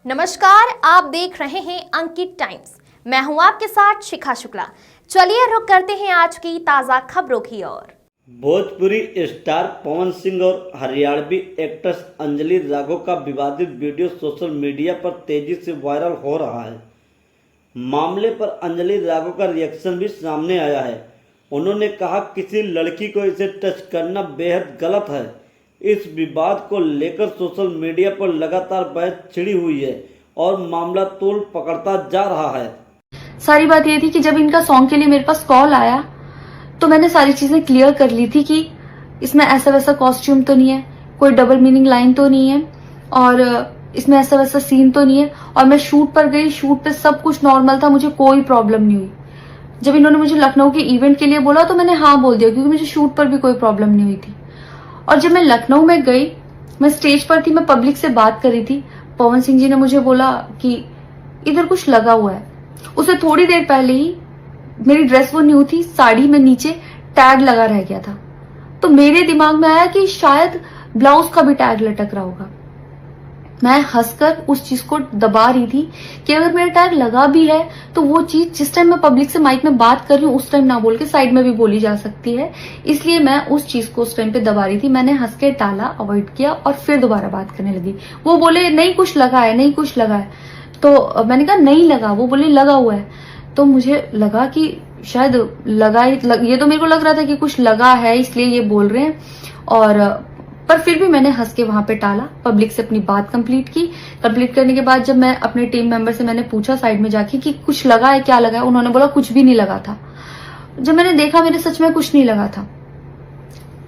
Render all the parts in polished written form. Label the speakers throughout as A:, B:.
A: नमस्कार, आप देख रहे हैं अंकित टाइम्स। मैं हूं आपके साथ शिखा शुक्ला। चलिए रुक करते हैं आज की ताजा खबरों की ओर।
B: भोजपुरी स्टार पवन सिंह और हरियाणवी एक्ट्रेस अंजलि राघव का विवादित वीडियो सोशल मीडिया पर तेजी से वायरल हो रहा है। मामले पर अंजलि राघव का रिएक्शन भी सामने आया है। उन्होंने कहा, किसी लड़की को इसे टच करना बेहद गलत है। इस विवाद को लेकर सोशल मीडिया पर लगातार बहस छिड़ी हुई है और मामला तूल पकड़ता जा रहा है।
C: सारी बात ये थी कि जब इनका सॉन्ग के लिए मेरे पास कॉल आया तो मैंने सारी चीजें क्लियर कर ली थी कि इसमें ऐसा वैसा कॉस्ट्यूम तो नहीं है, कोई डबल मीनिंग लाइन तो नहीं है और इसमें ऐसा वैसा सीन तो नहीं है। और मैं शूट पर गई, शूट पे सब कुछ नॉर्मल था, मुझे कोई प्रॉब्लम नहीं हुई। जब इन्होंने मुझे लखनऊ के इवेंट के लिए बोला तो मैंने हाँ बोल दिया, क्योंकि मुझे शूट पर भी कोई प्रॉब्लम नहीं हुई थी। और जब मैं लखनऊ में गई, मैं स्टेज पर थी, मैं पब्लिक से बात कर रही थी। पवन सिंह जी ने मुझे बोला कि इधर कुछ लगा हुआ है। उससे थोड़ी देर पहले ही मेरी ड्रेस वो न्यू थी, साड़ी में नीचे टैग लगा रह गया था। तो मेरे दिमाग में आया कि शायद ब्लाउज का भी टैग लटक रहा होगा। मैं हंसकर उस चीज को दबा रही थी कि अगर मेरा टैग लगा भी है तो वो चीज जिस टाइम मैं पब्लिक से माइक में बात कर रही हूँ उस टाइम ना बोल के साइड में भी बोली जा सकती है, इसलिए मैं उस चीज को उस टाइम पे दबा रही थी। मैंने हंस के टाला, अवॉइड किया और फिर दोबारा बात करने लगी। वो बोले नहीं कुछ लगा है, नहीं कुछ लगा है। तो मैंने कहा नहीं लगा। वो बोले लगा हुआ है। तो मुझे लगा कि शायद लगा ये तो मेरे को लग रहा था कि कुछ लगा है, इसलिए ये बोल रहे हैं। और पर फिर भी मैंने हंस के वहां पे टाला, पब्लिक से अपनी बात कंप्लीट की। कंप्लीट करने के बाद जब मैं अपने टीम मेंबर से मैंने पूछा साइड में जाके कि कुछ लगा है, क्या लगा है, उन्होंने बोला कुछ भी नहीं लगा था। जब मैंने देखा मेरे सच में कुछ नहीं लगा था,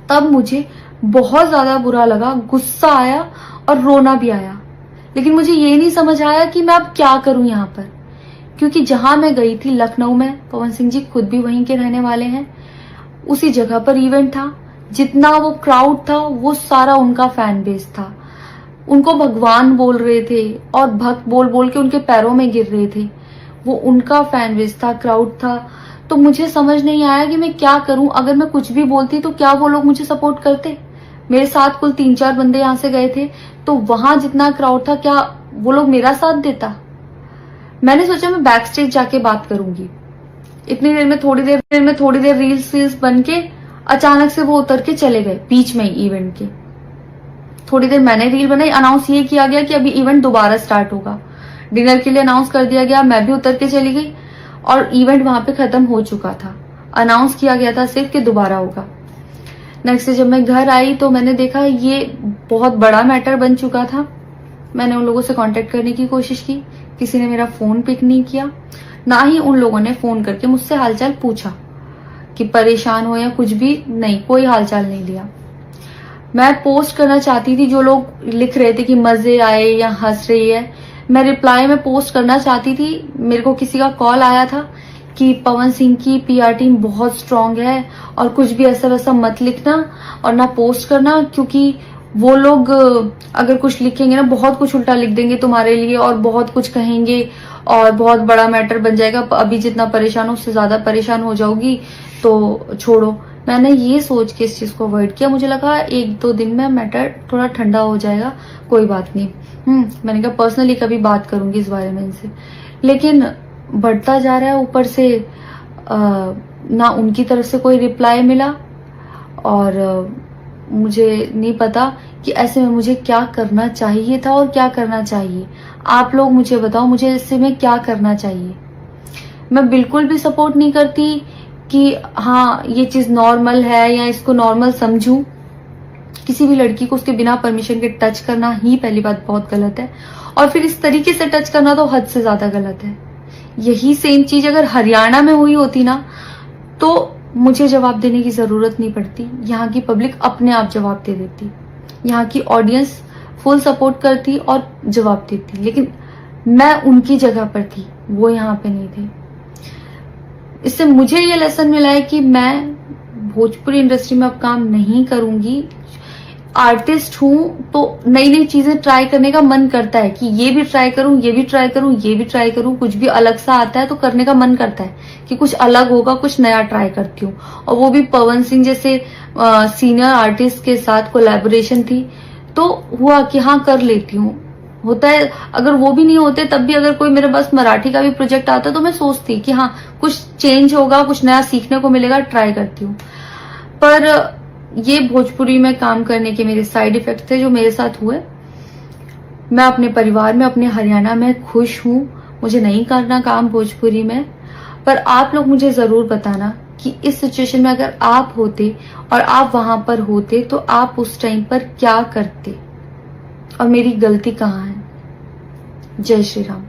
C: तब मुझे बहुत ज्यादा बुरा लगा, गुस्सा आया और रोना भी आया। लेकिन मुझे ये नहीं समझ आया कि मैं अब क्या करूं यहाँ पर, क्योंकि जहां मैं गई थी लखनऊ में, पवन सिंह जी खुद भी वहीं के रहने वाले हैं, उसी जगह पर इवेंट था। जितना वो क्राउड था वो सारा उनका फैन बेस था। उनको भगवान बोल रहे थे और भक्त बोल बोल के उनके पैरों में गिर रहे थे। वो उनका फैन बेस था, क्राउड था। तो मुझे समझ नहीं आया कि मैं क्या करूं। अगर मैं कुछ भी बोलती तो क्या वो लोग मुझे सपोर्ट करते? मेरे साथ कुल 3-4 बंदे यहाँ से गए थे, तो वहां जितना क्राउड था, क्या वो लोग मेरा साथ देता? मैंने सोचा मैं बैक स्टेज जाके बात करूंगी। इतनी देर में थोड़ी देर रील्स बन के अचानक से वो उतर के चले गए बीच में ही इवेंट के। थोड़ी देर मैंने रील बनाई, अनाउंस ये किया गया कि अभी इवेंट दोबारा स्टार्ट होगा। डिनर के लिए अनाउंस कर दिया गया, मैं भी उतर के चली गई और इवेंट वहां पे खत्म हो चुका था। अनाउंस किया गया था सिर्फ कि दोबारा होगा। नेक्स्ट डे जब मैं घर आई तो मैंने देखा ये बहुत बड़ा मैटर बन चुका था। मैंने उन लोगों से कांटेक्ट करने की कोशिश की, किसी ने मेरा फोन पिक नहीं किया, ना ही उन लोगों ने फोन करके मुझसे हालचाल पूछा कि परेशान हो या कुछ भी नहीं, कोई हालचाल नहीं लिया। मैं पोस्ट करना चाहती थी, जो लोग लिख रहे थे कि मजे आए या हंस रही है, मैं रिप्लाई में पोस्ट करना चाहती थी। मेरे को किसी का कॉल आया था कि पवन सिंह की पीआर टीम बहुत स्ट्रांग है और कुछ भी ऐसा वैसा मत लिखना और ना पोस्ट करना, क्योंकि वो लोग अगर कुछ लिखेंगे ना बहुत कुछ उल्टा लिख देंगे तुम्हारे लिए और बहुत कुछ कहेंगे और बहुत बड़ा मैटर बन जाएगा। अभी जितना परेशान हो उससे ज्यादा परेशान हो जाओगी, तो छोड़ो। मैंने ये सोच के इस चीज को अवॉइड किया। मुझे लगा 1-2 दिन में मैटर थोड़ा ठंडा हो जाएगा, कोई बात नहीं। मैंने कहा पर्सनली कभी बात करूंगी इस बारे में इनसे। लेकिन बढ़ता जा रहा है, ऊपर से ना उनकी तरफ से कोई रिप्लाई मिला और मुझे नहीं पता कि ऐसे में मुझे क्या करना चाहिए था और क्या करना चाहिए। आप लोग मुझे बताओ, मुझे ऐसे में क्या करना चाहिए। मैं बिल्कुल भी सपोर्ट नहीं करती कि हाँ ये चीज नॉर्मल है या इसको नॉर्मल समझूं। किसी भी लड़की को उसके बिना परमिशन के टच करना ही पहली बात बहुत गलत है, और फिर इस तरीके से टच करना तो हद से ज्यादा गलत है। यही सेम चीज अगर हरियाणा में हुई होती ना तो मुझे जवाब देने की जरूरत नहीं पड़ती। यहाँ की पब्लिक अपने आप जवाब दे देती, यहाँ की ऑडियंस फुल सपोर्ट करती और जवाब देती। लेकिन मैं उनकी जगह पर थी, वो यहाँ पे नहीं थे। इससे मुझे ये लेसन मिला है कि मैं भोजपुरी इंडस्ट्री में अब काम नहीं करूंगी। आर्टिस्ट हूं तो नई नई चीजें ट्राई करने का मन करता है कि ये भी ट्राई करूं, ये भी ट्राई करूं, ये भी ट्राई करूं। कुछ भी अलग सा आता है तो करने का मन करता है कि कुछ अलग होगा, कुछ नया ट्राई करती हूँ। और वो भी पवन सिंह जैसे सीनियर आर्टिस्ट के साथ कोलैबोरेशन थी तो हुआ कि हाँ कर लेती हूँ। होता है, अगर वो भी नहीं होते तब भी अगर कोई मेरे पास मराठी का भी प्रोजेक्ट आता तो मैं सोचती कि हाँ कुछ चेंज होगा, कुछ नया सीखने को मिलेगा, ट्राई करती हूँ। पर ये भोजपुरी में काम करने के मेरे साइड इफेक्ट थे जो मेरे साथ हुए। मैं अपने परिवार में, अपने हरियाणा में खुश हूँ, मुझे नहीं करना काम भोजपुरी में। पर आप लोग मुझे जरूर बताना कि इस सिचुएशन में अगर आप होते और आप वहां पर होते तो आप उस टाइम पर क्या करते और मेरी गलती कहाँ है। जय श्री राम।